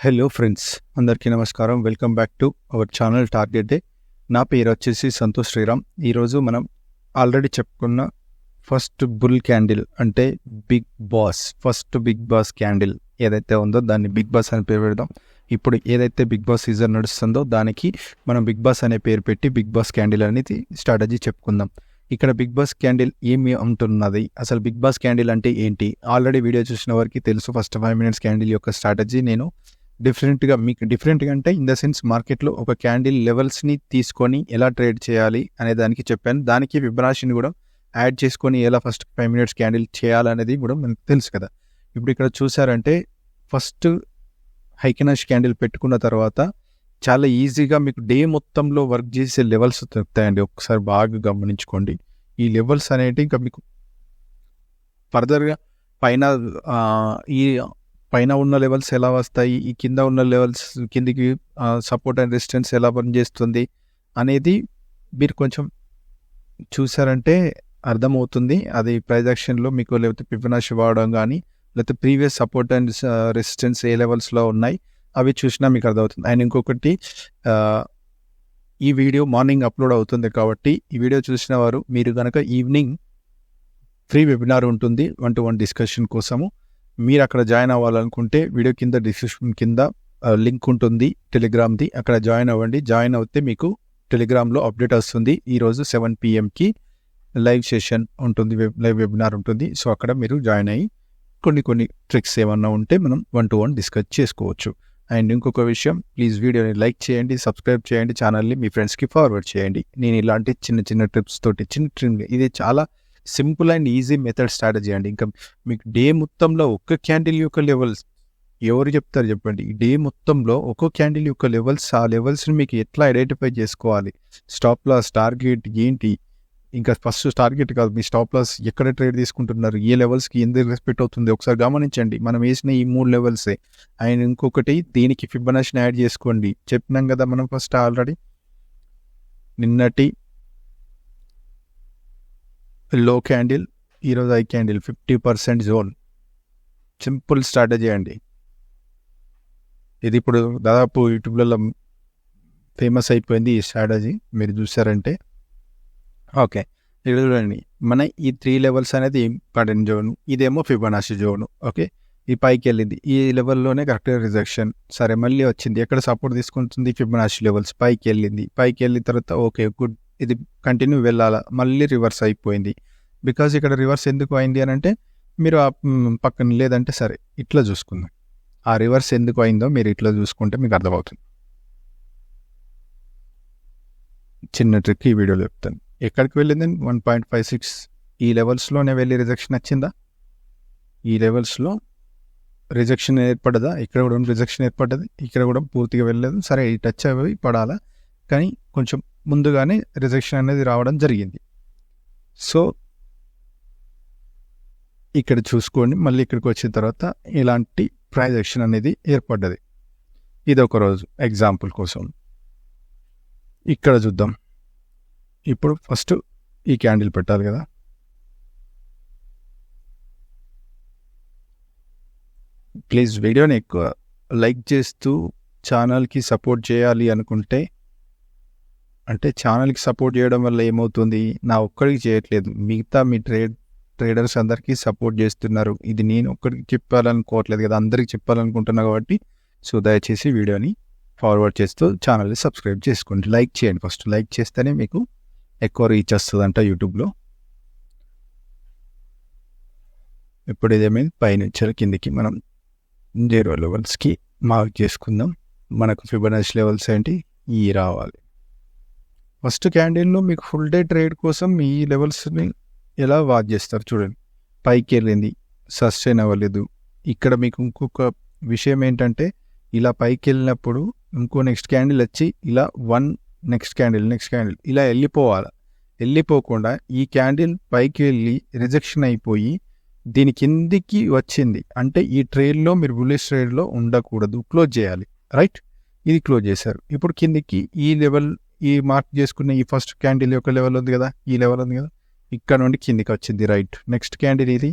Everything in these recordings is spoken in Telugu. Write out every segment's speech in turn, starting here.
హలో ఫ్రెండ్స్, అందరికీ నమస్కారం. Welcome back to our channel target day. నా పేరు వచ్చేసి సంతోష్ శ్రీరామ్. ఈరోజు మనం ఆల్రెడీ చెప్పుకున్న ఫస్ట్ బుల్ క్యాండిల్ అంటే ఫస్ట్ బిగ్ బాస్ క్యాండిల్ ఏదైతే ఉందో దాన్ని బిగ్ బాస్ అని పేరు పెడదాం. ఇప్పుడు ఏదైతే బిగ్ బాస్ సీజన్ నడుస్తుందో దానికి మనం బిగ్ బాస్ అనే పేరు పెట్టి బిగ్ బాస్ క్యాండిల్ అనేది స్ట్రాటజీ చెప్పుకుందాం. ఇక్కడ బిగ్ బాస్ క్యాండిల్ ఏమి ఉంటున్నది, అసలు బిగ్ బాస్ క్యాండిల్ అంటే ఏంటి, ఆల్రెడీ వీడియో చూసిన వారికి తెలుసు. ఫస్ట్ 5 minutes క్యాండిల్ యొక్క స్ట్రాటజీ నేను డిఫరెంట్గా అంటే ఇన్ ద సెన్స్ మార్కెట్లో ఒక క్యాండిల్ లెవెల్స్ని తీసుకొని ఎలా ట్రేడ్ చేయాలి అనే దానికి చెప్పాను. దానికి ఫిబొనాచిని కూడా యాడ్ చేసుకొని ఎలా ఫస్ట్ 5 minutes క్యాండిల్ చేయాలనేది కూడా మనకు తెలుసు కదా. ఇప్పుడు ఇక్కడ చూసారంటే ఫస్ట్ హైకెనాష్ క్యాండిల్ పెట్టుకున్న తర్వాత చాలా ఈజీగా మీకు డే మొత్తంలో వర్క్ చేసే లెవెల్స్ దొరుకుతాయండి. ఒకసారి బాగా గమనించుకోండి. ఈ లెవెల్స్ అనేవి ఇంకా మీకు ఫర్దర్గా పైన ఉన్న లెవెల్స్ ఎలా వస్తాయి, ఈ కింద ఉన్న లెవెల్స్ కిందికి సపోర్ట్ అండ్ రెసిస్టెన్స్ ఎలా పనిచేస్తుంది అనేది మీరు కొంచెం చూసారంటే అర్థమవుతుంది. అది ప్రైస్ యాక్షన్లో మీకు లేకపోతే ఫిబొనాచి వాడడం కానీ లేకపోతే ప్రీవియస్ సపోర్ట్ అండ్ రెసిస్టెన్స్ ఏ లెవెల్స్లో ఉన్నాయి అవి చూసినా మీకు అర్థమవుతుంది. అండ్ ఇంకొకటి, ఈ వీడియో మార్నింగ్ అప్లోడ్ అవుతుంది కాబట్టి ఈ వీడియో చూసిన వారు మీరు కనుక ఈవినింగ్ ఫ్రీ వెబినార్ ఉంటుంది 1-to-1 డిస్కషన్ కోసము. మీరు అక్కడ జాయిన్ అవ్వాలనుకుంటే వీడియో కింద డిస్క్రిప్షన్ కింద లింక్ ఉంటుంది టెలిగ్రామ్ది, అక్కడ జాయిన్ అవ్వండి. జాయిన్ అవుతే మీకు టెలిగ్రామ్లో అప్డేట్ వస్తుంది. ఈరోజు 7 PM లైవ్ సెషన్ ఉంటుంది, లైవ్ వెబినార్ ఉంటుంది. సో అక్కడ మీరు జాయిన్ అయ్యి కొన్ని ట్రిక్స్ ఏమన్నా ఉంటే మనం 1-to-1 డిస్కస్ చేసుకోవచ్చు. అండ్ ఇంకొక విషయం, ప్లీజ్ వీడియోని లైక్ చేయండి, సబ్స్క్రైబ్ చేయండి, ఛానల్ని మీ ఫ్రెండ్స్కి ఫార్వర్డ్ చేయండి. నేను ఇలాంటి చిన్న టిప్స్ తోటి ఇది చాలా simple and easy method strategy అండి. ఇంకా మీకు డే మొత్తంలో ఒక్క క్యాండిల్ యొక్క లెవెల్స్ ఎవరు చెప్తారు చెప్పండి. ఈ డే మొత్తంలో ఒక్కో క్యాండిల్ యొక్క లెవెల్స్, ఆ లెవెల్స్ని మీకు ఎట్లా ఐడెంటిఫై చేసుకోవాలి, స్టాప్ లాస్, టార్గెట్ ఏంటి, ఇంకా ఫస్ట్ టార్గెట్ కాదు, మీ స్టాప్ లాస్ ఎక్కడ ట్రేడ్ తీసుకుంటున్నారు, ఏ లెవెల్స్కి ఎందుకు రెస్పెక్ట్ అవుతుంది ఒకసారి గమనించండి. మనం వేసిన ఈ 3 లెవెల్సే. అండ్ ఇంకొకటి, దీనికి ఫిబొనాచిని యాడ్ చేసుకోండి. చెప్పినాం కదా మనం ఫస్ట్ ఆల్రెడీ. నిన్నటి లో క్యాండిల్, ఈరోజు high candle 50% zone. Simple strategy అండి ఇది. ఇప్పుడు దాదాపు యూట్యూబ్లలో ఫేమస్ అయిపోయింది ఈ స్ట్రాటజీ, మీరు చూసారంటే. ఓకే, ఇక్కడ చూడండి, మన ఈ 3 లెవెల్స్ అనేది ఇంపార్టెంట్ జోను, ఇదేమో ఫిబొనాచి జోను. ఓకే, ఈ పైకి వెళ్ళింది, ఈ లెవెల్లోనే కరెక్ట్గా రిజెక్షన్. సరే, మళ్ళీ వచ్చింది, ఎక్కడ సపోర్ట్ తీసుకుంటుంది, ఫిబొనాచి లెవెల్స్. పైకి వెళ్ళిన తర్వాత ఓకే గుడ్, ఇది కంటిన్యూ వెళ్ళాలా, మళ్ళీ రివర్స్ అయిపోయింది. బికాజ్ ఇక్కడ రివర్స్ ఎందుకు అయింది అని అంటే, మీరు ఆ పక్కన లేదంటే సరే ఇట్లా చూసుకుందాం. ఆ రివర్స్ ఎందుకు అయిందో మీరు ఇట్లా చూసుకుంటే మీకు అర్థమవుతుంది. చిన్న ట్రిక్ ఈ వీడియోలో చెప్తాను. ఎక్కడికి వెళ్ళింది, 1.56 ఈ లెవెల్స్లోనే వెళ్ళి రిజెక్షన్ వచ్చిందా, ఈ లెవెల్స్లో రిజెక్షన్ ఏర్పడదా, ఇక్కడ కూడా రిజెక్షన్ ఏర్పడ్డది, ఇక్కడ కూడా పూర్తిగా వెళ్ళలేదు. సరే, ఈ టచ్ అవి పడాలా, కానీ కొంచెం ముందుగానే రిజెక్షన్ అనేది రావడం జరిగింది. సో ఇక్కడ చూసుకోండి, మళ్ళీ ఇక్కడికి వచ్చిన తర్వాత ఇలాంటి ప్రైస్ యాక్షన్ అనేది ఏర్పడ్డది. ఇది ఒక రోజు ఎగ్జాంపుల్ కోసం. ఇక్కడ చూద్దాం. ఇప్పుడు ఫస్ట్ ఈ క్యాండిల్ పెట్టాలి కదా. ప్లీజ్ వీడియోని ఎక్కువ లైక్ చేస్తూ ఛానల్కి సపోర్ట్ చేయాలి అనుకుంటే, అంటే ఛానల్కి సపోర్ట్ చేయడం వల్ల ఏమవుతుంది, నా ఒక్కడికి చేయట్లేదు, మిగతా మీ ట్రేడర్స్ అందరికీ సపోర్ట్ చేస్తున్నారు. ఇది నేను ఒక్కడికి చెప్పాలనుకోవట్లేదు కదా, అందరికీ చెప్పాలనుకుంటున్నా కాబట్టి. సో దయచేసి వీడియోని ఫార్వర్డ్ చేస్తూ ఛానల్ని సబ్స్క్రైబ్ చేసుకోండి. లైక్ చేయండి, ఫస్ట్ లైక్ చేస్తేనే మీకు ఎక్కువ రీచ్ వస్తుందంట యూట్యూబ్లో. ఇప్పుడు ఇదేమైంది, పైనుంచి కిందికి మనం 0 లెవెల్స్కి మార్క్ చేసుకుందాం. మనకు ఫిబొనాచి లెవెల్స్ ఏంటి, ఈ రావాలి. ఫస్ట్ క్యాండిల్లో మీకు ఫుల్ డే ట్రేడ్ కోసం ఈ లెవెల్స్ని ఎలా వాచ్ చేస్తారు చూడండి. పైకి వెళ్ళింది, సస్టైన్ అవ్వలేదు. ఇక్కడ మీకు ఇంకొక విషయం ఏంటంటే, ఇలా పైకి వెళ్ళినప్పుడు ఇంకో నెక్స్ట్ క్యాండిల్ వచ్చి ఇలా నెక్స్ట్ క్యాండిల్ ఇలా వెళ్ళిపోకుండా ఈ క్యాండిల్ పైకి వెళ్ళి రిజెక్షన్ అయిపోయి దీని కిందికి వచ్చింది అంటే ఈ ట్రేడ్లో మీరు బుల్లిష్ ట్రేడ్లో ఉండకూడదు, క్లోజ్ చేయాలి. రైట్, ఇది క్లోజ్ చేశారు. ఇప్పుడు కిందికి ఈ లెవెల్, ఈ మార్క్ చేసుకున్న ఈ ఫస్ట్ క్యాండిల్ యొక్క లెవెల్ ఉంది కదా, ఈ లెవెల్ ఉంది కదా, ఇక్కడ నుండి కిందికి వచ్చింది. రైట్, నెక్స్ట్ క్యాండిల్ ఇది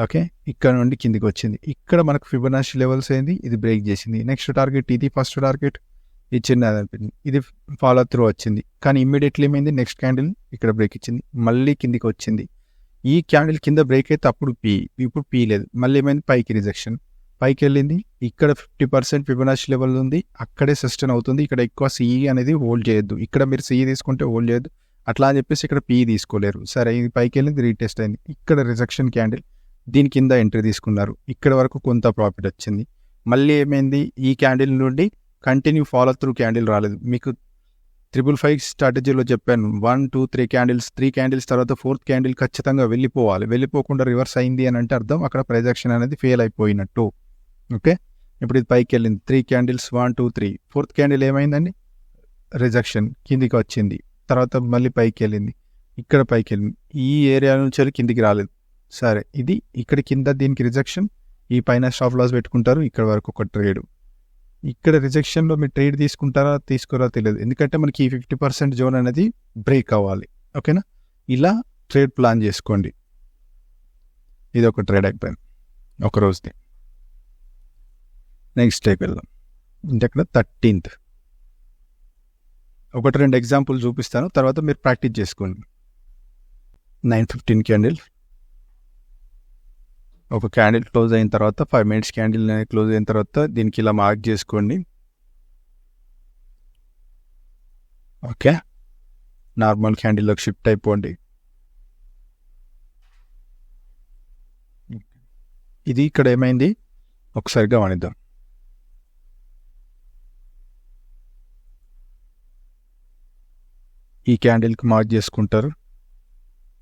ఓకే. ఇక్కడ నుండి కిందికి వచ్చింది. ఇక్కడ మనకు ఫిబొనాషి లెవెల్స్ ఏంది, ఇది బ్రేక్ చేసింది. నెక్స్ట్ టార్గెట్ ఇది ఫస్ట్ టార్గెట్, ఇది చిన్నది అనిపించింది, ఇది ఫాలో త్రూ వచ్చింది. కానీ ఇమ్మీడియట్లీ ఏమైంది, నెక్స్ట్ క్యాండిల్ ఇక్కడ బ్రేక్ ఇచ్చింది, మళ్ళీ కిందికి వచ్చింది. ఈ క్యాండిల్ కింద బ్రేక్ అయితే అప్పుడు పీ, ఇప్పుడు పీ లేదు, మళ్ళీ ఏమైంది, పైకి రిజెక్షన్, పైకి వెళ్ళింది. ఇక్కడ 50% ఫిబొనాషి లెవెల్ ఉంది, అక్కడే సస్టైన్ అవుతుంది. ఇక్కడ ఎక్కువ సిఈ అనేది హోల్డ్ చేయొద్దు. ఇక్కడ మీరు సిఈ తీసుకుంటే హోల్డ్ చేయొద్దు, అట్లా అని చెప్పేసి ఇక్కడ పీ తీసుకోలేరు. సరే, ఇది పైకి వెళ్ళింది, రీటెస్ట్ అయింది. ఇక్కడ రిజెక్షన్ క్యాండిల్, దీని కింద ఎంట్రీ తీసుకున్నారు. ఇక్కడ వరకు కొంత ప్రాఫిట్ వచ్చింది. మళ్ళీ ఏమైంది, ఈ క్యాండిల్ నుండి కంటిన్యూ ఫాలో త్రూ క్యాండిల్ రాలేదు. మీకు 555 స్ట్రాటజీలో చెప్పాను, 1 2 3 క్యాండిల్స్, 3 క్యాండిల్స్ తర్వాత 4th క్యాండిల్ ఖచ్చితంగా వెళ్ళిపోవాలి. వెళ్ళిపోకుండా రివర్స్ అయింది అని అంటే అర్థం అక్కడ ప్రైస్ యాక్షన్ అనేది ఫెయిల్ అయిపోయినట్టు. ఓకే, ఇప్పుడు ఇది పైకి వెళ్ళింది, 3 క్యాండిల్స్ 1 2 3, 4th క్యాండిల్ ఏమైందండి, రిజెక్షన్, కిందికి వచ్చింది. తర్వాత మళ్ళీ పైకి వెళ్ళింది, ఇక్కడ పైకి వెళ్ళింది, ఈ ఏరియా నుంచి వెళ్ళి కిందికి రాలేదు. సరే, ఇది ఇక్కడ కింద దీనికి రిజెక్షన్, ఈ పైన స్టాప్ లాస్ పెట్టుకుంటారు. ఇక్కడ వరకు ఒక ట్రేడ్, ఇక్కడ రిజెక్షన్లో మీరు ట్రేడ్ తీసుకుంటారా తీసుకోరా తెలియదు, ఎందుకంటే మనకి ఈ 50% జోన్ అనేది బ్రేక్ అవ్వాలి. ఓకేనా, ఇలా ట్రేడ్ ప్లాన్ చేసుకోండి. ఇది ఒక ట్రేడ్ అయిపోయింది ఒక రోజుది. నెక్స్ట్ డేకి వెళ్దాం. ఇంకెక్కడ 13th, 1-2 ఎగ్జాంపుల్ చూపిస్తాను, తర్వాత మీరు ప్రాక్టీస్ చేసుకోండి. 9:15 క్యాండిల్, ఒక క్యాండిల్ క్లోజ్ అయిన తర్వాత 5 minutes క్యాండిల్ క్లోజ్ అయిన తర్వాత దీనికి ఇలా మార్క్ చేసుకోండి. ఓకే, నార్మల్ క్యాండిల్లోకి షిఫ్ట్ అయిపోండి. ఇది ఇక్కడ ఏమైంది ఒకసారి గమనిద్దాం. ఈ క్యాండిల్కి మార్క్ చేసుకుంటారు,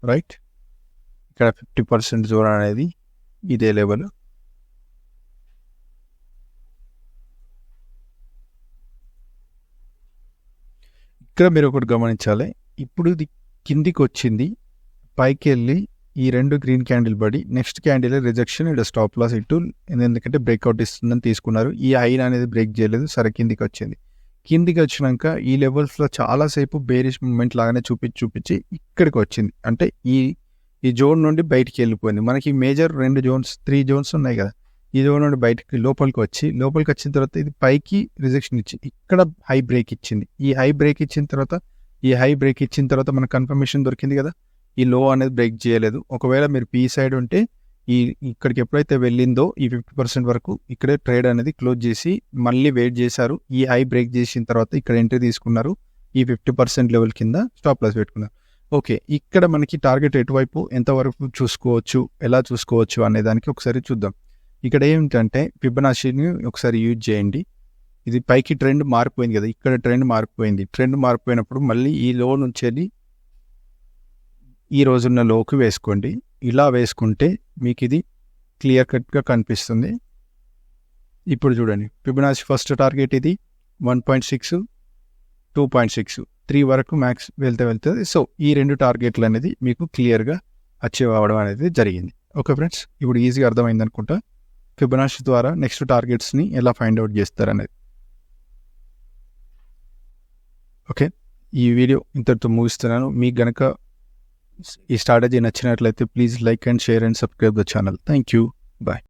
రైట్. ఇక్కడ 50% జోన్ అనేది ఇదే లెవెల్. ఇక్కడ మీరు ఒకటి గమనించాలి, ఇప్పుడు ఇది కిందికి వచ్చింది, పైకి వెళ్ళి ఈ 2 గ్రీన్ క్యాండిల్ పడి నెక్స్ట్ క్యాండిల్ రిజెక్షన్, ఇక్కడ స్టాప్ లాస్ ఇటు, ఎందుకంటే బ్రేక్అవుట్ ఇస్తుందని తీసుకున్నారు. ఈ హైన్ అనేది బ్రేక్ చేయలేదు, సరే కిందికి వచ్చింది. కిందికి వచ్చినాక ఈ లెవెల్స్లో చాలాసేపు బేరిష్ మూమెంట్ లాగానే చూపించి ఇక్కడికి వచ్చింది, అంటే ఈ జోన్ నుండి బయటికి వెళ్ళిపోయింది. మనకి మేజర్ 2 జోన్స్ 3 జోన్స్ ఉన్నాయి కదా, ఈ జోన్ నుండి బయటికి లోపలికి వచ్చిన తర్వాత ఇది పైకి రిజెక్షన్ ఇచ్చి ఇక్కడ హై బ్రేక్ ఇచ్చింది. ఈ హై బ్రేక్ ఇచ్చిన తర్వాత మనకు కన్ఫర్మేషన్ దొరికింది కదా, ఈ లో అనేది బ్రేక్ చేయలేదు. ఒకవేళ మీరు పీ సైడ్ ఉంటే ఇక్కడికి ఎప్పుడైతే వెళ్ళిందో ఈ 50% వరకు ఇక్కడే ట్రేడ్ అనేది క్లోజ్ చేసి మళ్ళీ వెయిట్ చేశారు. ఈ హై బ్రేక్ చేసిన తర్వాత ఇక్కడ ఎంట్రీ తీసుకున్నారు, ఈ 50% లెవెల్ కింద స్టాప్ లాస్ పెట్టుకున్నారు. ఓకే, ఇక్కడ మనకి టార్గెట్ ఎటువైపు ఎంతవరకు చూసుకోవచ్చు, ఎలా చూసుకోవచ్చు అనే దానికి ఒకసారి చూద్దాం. ఇక్కడ ఏమిటంటే ఫిబొనాషిని ఒకసారి యూజ్ చేయండి. ఇది పైకి ట్రెండ్ మారిపోయింది కదా, ఇక్కడ ట్రెండ్ మారిపోయింది. ట్రెండ్ మారిపోయినప్పుడు మళ్ళీ ఈ లో నుంచి వెళ్ళి ఈ రోజున్న లోకి వేసుకోండి. ఇలా వేసుకుంటే మీకు ఇది క్లియర్ కట్గా కనిపిస్తుంది. ఇప్పుడు చూడండి, ఫిబొనాషి ఫస్ట్ టార్గెట్ ఇది 1.6, 2.6, 3 వరకు మ్యాక్స్ వెళ్తుంది. సో ఈ 2 టార్గెట్లు అనేది మీకు క్లియర్గా అచీవ్ అవ్వడం అనేది జరిగింది. ఓకే ఫ్రెండ్స్, ఇప్పుడు ఈజీగా అర్థమైంది అనుకుంటా ఫిబొనాషి ద్వారా నెక్స్ట్ టార్గెట్స్ని ఎలా ఫైండ్ అవుట్ చేస్తారనేది. ఓకే, ఈ వీడియో ఇంతటితో ముగిస్తున్నాను. మీకు గనక ఈ స్ట్రాటజీ నచ్చినట్లయితే please like and share and subscribe the channel. Thank you, bye.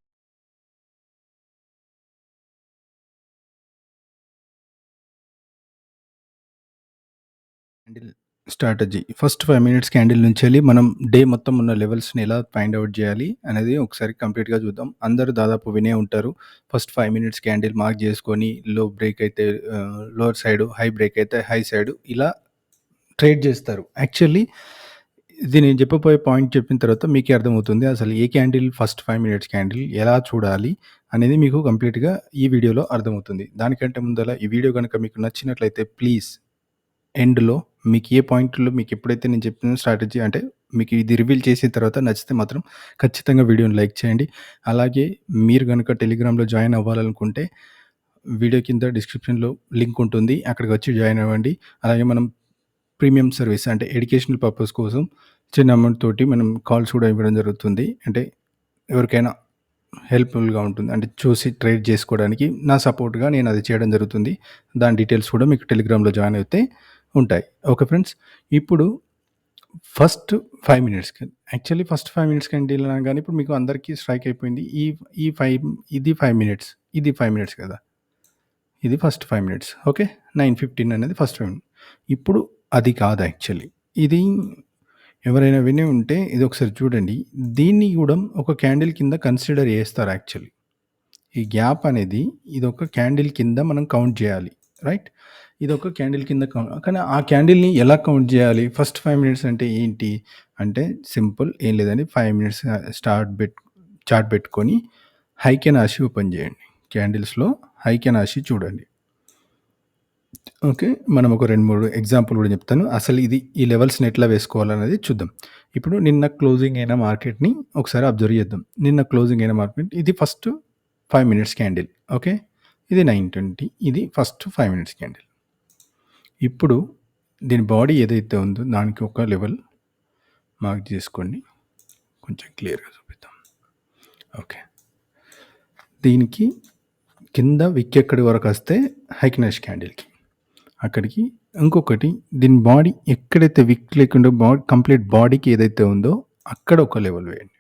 Candle strategy first 5 minutes candle నుంచి వెళ్ళి మనం డే మొత్తం ఉన్న లెవెల్స్ని ఎలా ఫైండ్ అవుట్ చేయాలి అనేది ఒకసారి కంప్లీట్గా చూద్దాం. అందరూ దాదాపు వినే ఉంటారు, ఫస్ట్ 5 minutes క్యాండిల్ మార్క్ చేసుకొని లో బ్రేక్ అయితే లోవర్ సైడ్, హై బ్రేక్ అయితే హై సైడ్ ఇలా ట్రేడ్ చేస్తారు. యాక్చువల్లీ ఇది నేను చెప్పబోయే పాయింట్ చెప్పిన తర్వాత మీకే అర్థమవుతుంది అసలు ఏ క్యాండిల్ ఫస్ట్ 5 minutes క్యాండిల్ ఎలా చూడాలి అనేది మీకు కంప్లీట్గా ఈ వీడియోలో అర్థమవుతుంది. దానికంటే ముందర ఈ వీడియో కనుక మీకు నచ్చినట్లయితే ప్లీజ్ ఎండ్లో మీకు ఏ పాయింట్లో మీకు ఎప్పుడైతే నేను చెప్పిన స్ట్రాటజీ అంటే మీకు ఇది రివీల్ చేసిన తర్వాత నచ్చితే మాత్రం ఖచ్చితంగా వీడియోని లైక్ చేయండి. అలాగే మీరు కనుక టెలిగ్రామ్లో జాయిన్ అవ్వాలనుకుంటే వీడియో కింద డిస్క్రిప్షన్లో లింక్ ఉంటుంది, అక్కడికి వచ్చి జాయిన్ అవ్వండి. అలాగే మనం ప్రీమియం సర్వీస్ అంటే ఎడ్యుకేషనల్ పర్పస్ కోసం చిన్న అమౌంట్ తోటి మనం కాల్స్ కూడా ఇవ్వడం జరుగుతుంది. అంటే ఎవరికైనా హెల్ప్ఫుల్గా ఉంటుంది, అంటే చూసి ట్రేడ్ చేసుకోవడానికి నా సపోర్ట్గా నేను అది చేయడం జరుగుతుంది. దాని డీటెయిల్స్ కూడా మీకు టెలిగ్రామ్లో జాయిన్ అయితే ఉంటాయి. ఓకే ఫ్రెండ్స్, ఇప్పుడు first 5 minutes actually first 5 minutes candle అనగానే ఇప్పుడు మీకు అందరికీ స్ట్రైక్ అయిపోయింది. ఈ ఈ 5 ఇది 5 మినిట్స్. ఇది 5 మినిట్స్ కదా! ఇది ఫస్ట్ 5 మినిట్స్. ఓకే. 9:15 అనేది ఫస్ట్ 5 మినిట్స్. ఇప్పుడు అది కాదు యాక్చువల్లీ. ఇది ఎవరైనా విని ఉంటే ఇది ఒకసారి చూడండి. దీన్ని గూడా ఒక క్యాండిల్ కింద కన్సిడర్ చేస్తారు యాక్చువల్లీ. ఈ గ్యాప్ అనేది ఇదొక క్యాండిల్ కింద మనం కౌంట్ చేయాలి. రైట్? ఇదొక క్యాండిల్ కింద కానీ ఆ క్యాండిల్‌ని ఎలా కౌంట్ చేయాలి? ఫస్ట్ 5 మినిట్స్ అంటే ఏంటి? అంటే సింపుల్ ఏం లేదండి. 5 మినిట్స్ చార్ట్ పెట్టుకొని హైక్ అండ్ ఆషి ఓపెన్ చేయండి. క్యాండిల్స్‌లో హైక్ అండ్ ఆషి చూడండి. ఓకే. మనం ఒక 2, 3 ఎగ్జాంపుల్ కూడా చెప్తాను. అసలు ఈ లెవెల్స్‌ని ఎట్లా వేసుకోవాలనేది చూద్దాం. ఇప్పుడు నిన్న క్లోజింగ్ అయిన మార్కెట్‌ని ఒకసారి అబ్జర్వ్ చేద్దాం. నిన్న క్లోజింగ్ అయిన మార్కెట్ ఇది ఫస్ట్ 5 మినిట్స్ క్యాండిల్. ఓకే. ఇది 9:20 ఇది ఫస్ట్ 5 మినిట్స్ క్యాండిల్. ఇప్పుడు దీని బాడీ ఏదైతే ఉందో దానికి ఒక లెవెల్ మార్క్ చేసుకోండి. కొంచెం క్లియర్‌గా చూపిద్దాం. ఓకే. దీనికి కింద విక్ ఎక్కడి వరకు వస్తే హైక్నెస్ క్యాండిల్‌కి అక్కడికి ఇంకొకటి దీని బాడీ ఎక్కడైతే విక్ లేకుండా కంప్లీట్ బాడీకి ఏదైతే ఉందో అక్కడ ఒక లెవెల్ వేయండి.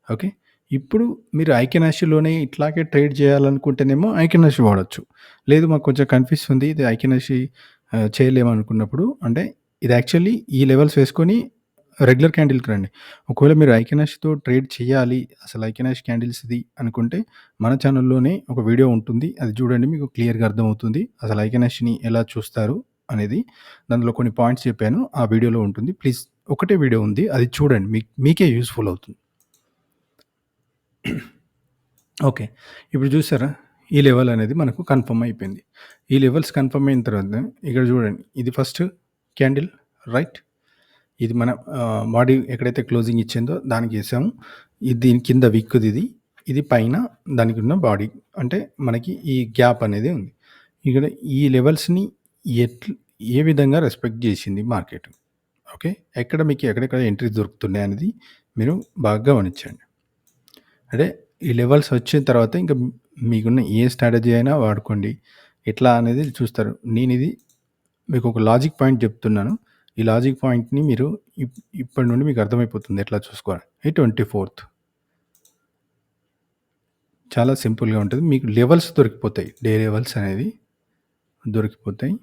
ఓకే. ఇప్పుడు మీరు ఐకెనాషిలోనే ఇట్లాగే ట్రేడ్ చేయాలనుకుంటేనేమో ఐకెనాషి వాడొచ్చు. లేదు మాకు కొంచెం కన్ఫ్యూజ్ ఉంది. ఇది ఐకెనాషి చేయలేమనుకున్నప్పుడు అంటే ఇది యాక్చువల్లీ ఈ లెవెల్స్ వేసుకొని రెగ్యులర్ క్యాండిల్‌కి రండి. ఒకవేళ మీరు ఐకెనాష్‌తో ట్రేడ్ చేయాలి, అసలు ఐకెనాష్ క్యాండిల్స్‌ది అనుకుంటే మన ఛానల్‌లోనే ఒక వీడియో ఉంటుంది. అది చూడండి మీకు క్లియర్‌గా అర్థమవుతుంది. అసలు ఐకెనాష్‌ని ఎలా చూస్తారు అనేది. దాంట్లో కొన్ని పాయింట్స్ చెప్పాను. ఆ వీడియోలో ఉంటుంది. ప్లీజ్ ఒకటే వీడియో ఉంది. అది చూడండి. మీకే యూజ్‌ఫుల్ అవుతుంది. ఓకే. ఇప్పుడు చూసారా? ఈ లెవెల్ అనేది మనకు కన్ఫర్మ్ అయిపోయింది. ఈ లెవెల్స్ కన్ఫర్మ్ అయిన తర్వాత ఇక్కడ చూడండి. ఇది ఫస్ట్ క్యాండిల్ రైట్? ఇది మన బాడీ ఎక్కడైతే క్లోజింగ్ ఇచ్చిందో దానికి వేసాము. దీని కింద విక్‌ది ఇది. ఇది పైన దానికి ఉన్న బాడీ. అంటే మనకి ఈ గ్యాప్ అనేది ఉంది. ఇక్కడ ఈ లెవెల్స్‌ని ఏ విధంగా రెస్పెక్ట్ చేసింది మార్కెట్. ఓకే. ఎక్కడెక్కడ ఎంట్రీస్ దొరుకుతున్నాయి అనేది మీరు బాగా గమనించండి. అంటే ఈ లెవెల్స్ వచ్చిన తర్వాత ఇంకా మీకున్న ఏ స్ట్రాటజీ అయినా వాడుకోండి. ఎట్లా అనేది చూస్తారు. నేనిది మీకు ఒక లాజిక్ పాయింట్ చెప్తున్నాను. ఈ లాజిక్ పాయింట్‌ని మీరు ఇప్పటి నుండి మీకు అర్థమైపోతుంది ఎట్లా చూసుకోవాలి. ఈ 24థ్ చాలా సింపుల్‌గా ఉంటది. మీకు లెవెల్స్ దొరికిపోతాయి. డే లెవెల్స్ అనేది దొరికిపోతాయి.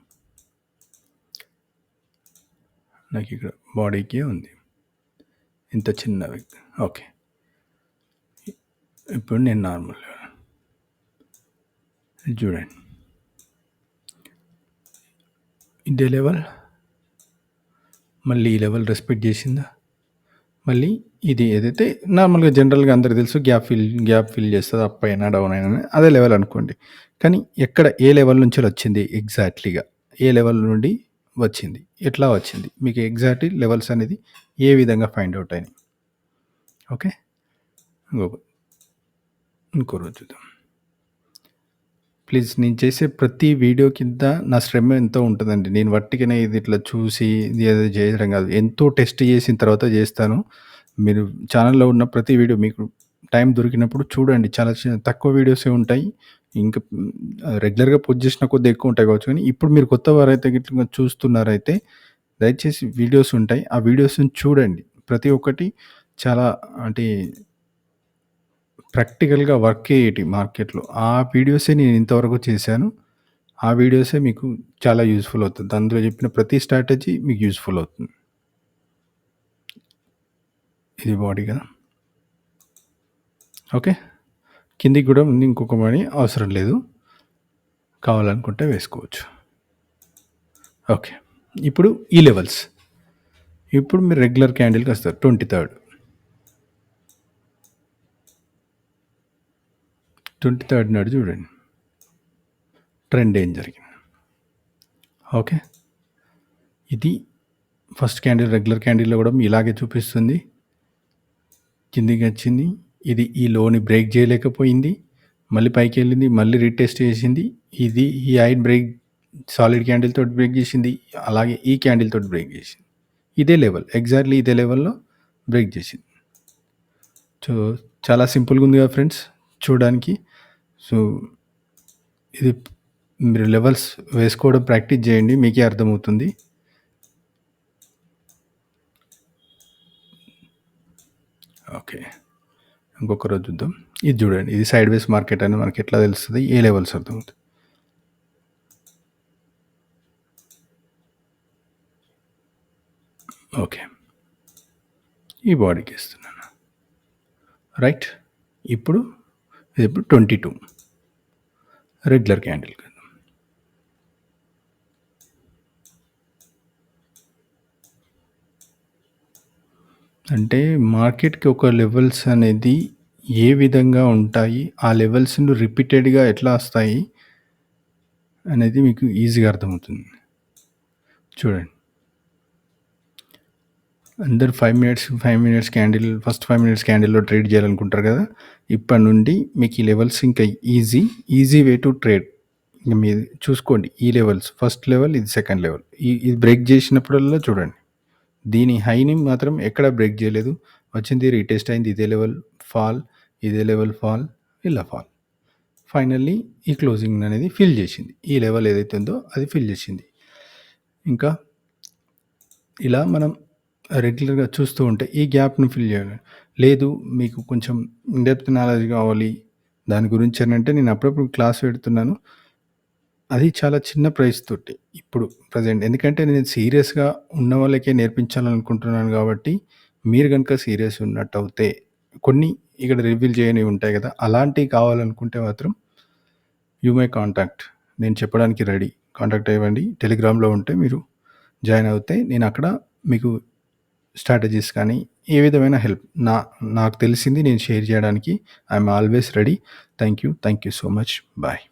నాకు ఇక్కడ బాడీకే ఉంది. ఇంత చిన్నవి. ఓకే. ఇప్పుడు నేను నార్మల్ చూడండి. ఇదే లెవెల్ మళ్ళీ ఈ లెవెల్ రెస్పెక్ట్ చేసిందా? మళ్ళీ ఇది ఏదైతే నార్మల్‌గా జనరల్‌గా అందరికి తెలుసు గ్యాప్ ఫిల్ చేస్తది. అప్ అయినా, డౌన్ అయినా అదే లెవెల్ అనుకోండి. కానీ ఏ లెవెల్ నుంచి వచ్చింది ఎగ్జాక్ట్‌లీగా? ఏ లెవెల్ నుండి వచ్చింది? ఎట్లా వచ్చింది? మీకు ఎగ్జాక్ట్‌లీ లెవెల్స్ అనేది ఏ విధంగా ఫైండ్ అవుట్ అయినాయి? ఓకే. ఇంకో రోజు చూద్దాం. ప్లీజ్ నేను చేసే ప్రతి వీడియో కింద నా శ్రమ ఎంతో ఉంటదండి. నేను వట్టిగానే ఇది ఇట్లా చూసి ఇది ఏదో చేయడం కాదు. ఎంతో టెస్ట్ చేసిన తర్వాత చేస్తాను. మీరు ఛానల్‌లో ఉన్న ప్రతి వీడియో మీకు టైం దొరికినప్పుడు చూడండి. చాలా తక్కువ వీడియోసే ఉంటాయి. ఇంకా రెగ్యులర్‌గా పోస్ట్ చేసిన కొద్దీ ఎక్కువ ఉంటాయి కావచ్చు. కానీ ఇప్పుడు మీరు కొత్తవారైతే గిట్ల చూస్తున్నారైతే దయచేసి వీడియోస్ ఉంటాయి. ఆ వీడియోస్‌ని చూడండి. ప్రతి ఒక్కటి చాలా అంటే ప్రాక్టికల్‌గా వర్క్ అయ్యేటి మార్కెట్‌లో. ఆ వీడియోసే నేను ఇంతవరకు చేశాను. ఆ వీడియోసే మీకు చాలా యూజ్‌ఫుల్ అవుతుంది. అందులో చెప్పిన ప్రతి స్ట్రాటజీ మీకు యూజ్‌ఫుల్ అవుతుంది. ఇది బాడీ కదా! ఓకే. కిందికి కూడా ఉంది ఇంకొక మనీ అవసరం లేదు. కావాలనుకుంటే వేసుకోవచ్చు. ఓకే. ఇప్పుడు ఈ లెవెల్స్. ఇప్పుడు మీరు రెగ్యులర్ క్యాండిల్‌కి వస్తారు. 23rd నాడు చూడండి. ట్రెండ్ ఏం జరిగింది. ఓకే. ఇది ఫస్ట్ క్యాండిల్ రెగ్యులర్ క్యాండిల్‌లో కూడా ఇలాగే చూపిస్తుంది. కిందికి వచ్చింది. ఇది ఈ లోని బ్రేక్ చేయలేకపోయింది. మళ్ళీ పైకి వెళ్ళింది. మళ్ళీ రీటెస్ట్ చేసింది. ఈ హైట్ బ్రేక్ సాలిడ్ క్యాండిల్ తోటి బ్రేక్ చేసింది. అలాగే ఈ క్యాండిల్ తోటి బ్రేక్ చేసింది. ఇదే లెవెల్ ఎగ్జాక్ట్లీ ఇదే లెవెల్‌లో బ్రేక్ చేసింది. సో చాలా సింపుల్‌గా ఉంది కదా ఫ్రెండ్స్ చూడడానికి. సో ఇది మీరు లెవెల్స్ వేసుకోవడం ప్రాక్టీస్ చేయండి. మీకే అర్థమవుతుంది. ఓకే. ఇంకొక రోజు చూద్దాం. ఇది చూడండి, ఇది సైడ్ వేస్ మార్కెట్ అని మనకి ఎట్లా తెలుస్తుంది, ఏ లెవెల్స్ అర్థమవుతుంది. ఓకే, ఈ బాడీకి ఇస్తున్నాను, రైట్. ఇప్పుడు ఇది 22 రెగ్యులర్ క్యాండిల్ కదా. అంటే మార్కెట్కి ఒక లెవెల్స్ అనేది ఏ విధంగా ఉంటాయి, ఆ లెవెల్స్ను రిపీటెడ్గా ఎట్లా వస్తాయి అనేది మీకు ఈజీగా అర్థమవుతుంది. చూడండి, అందరు 5 మినిట్స్ క్యాండిల్, ఫస్ట్ 5 మినిట్స్ క్యాండిల్లో ట్రేడ్ చేయాలనుకుంటారు కదా. ఇప్పటి నుండి మీకు ఈ లెవెల్స్ ఇంకా ఈజీ వే టు ట్రేడ్. ఇంకా మీరు చూసుకోండి, ఈ లెవెల్స్ ఫస్ట్ లెవెల్, ఇది సెకండ్ లెవెల్. ఇది బ్రేక్ చేసినప్పుడల్లా చూడండి, దీని హైని మాత్రం ఎక్కడ బ్రేక్ చేయలేదు, వచ్చింది రీటెస్ట్ అయింది, ఇదే లెవెల్ ఫాల్, ఇదే లెవెల్ ఫాల్, ఇలా ఫాల్. ఫైనల్లీ ఈ క్లోజింగ్ అనేది ఫిల్ చేసింది, ఈ లెవెల్ ఏదైతే ఉందో అది ఫిల్ చేసింది. ఇంకా ఇలా మనం రెగ్యులర్గా చూస్తూ ఉంటే ఈ గ్యాప్ను ఫిల్ చేయాలి. లేదు మీకు కొంచెం ఇన్డెప్త్ నాలెడ్జ్ కావాలి దాని గురించి అని అంటే, నేను అప్పుడప్పుడు క్లాస్ పెడుతున్నాను, అది చాలా చిన్న ప్రైస్ తోటి ఇప్పుడు ప్రజెంట్. ఎందుకంటే నేను సీరియస్గా ఉన్న వాళ్ళకే నేర్పించాలనుకుంటున్నాను కాబట్టి, మీరు కనుక సీరియస్ ఉన్నట్టు అవుతే కొన్ని ఇక్కడ రివీల్ చేయనివి ఉంటాయి కదా, అలాంటివి కావాలనుకుంటే మాత్రం యూ మై కాంటాక్ట్, నేను చెప్పడానికి రెడీ. కాంటాక్ట్ అవ్వండి. టెలిగ్రామ్లో ఉంటే మీరు జాయిన్ అవుతే నేను అక్కడ మీకు స్ట్రాటజీస్ కానీ ఏ విధమైన హెల్ప్ నాకు తెలిసింది నేను షేర్ చేయడానికి I'm always ready. Thank you so much. Bye.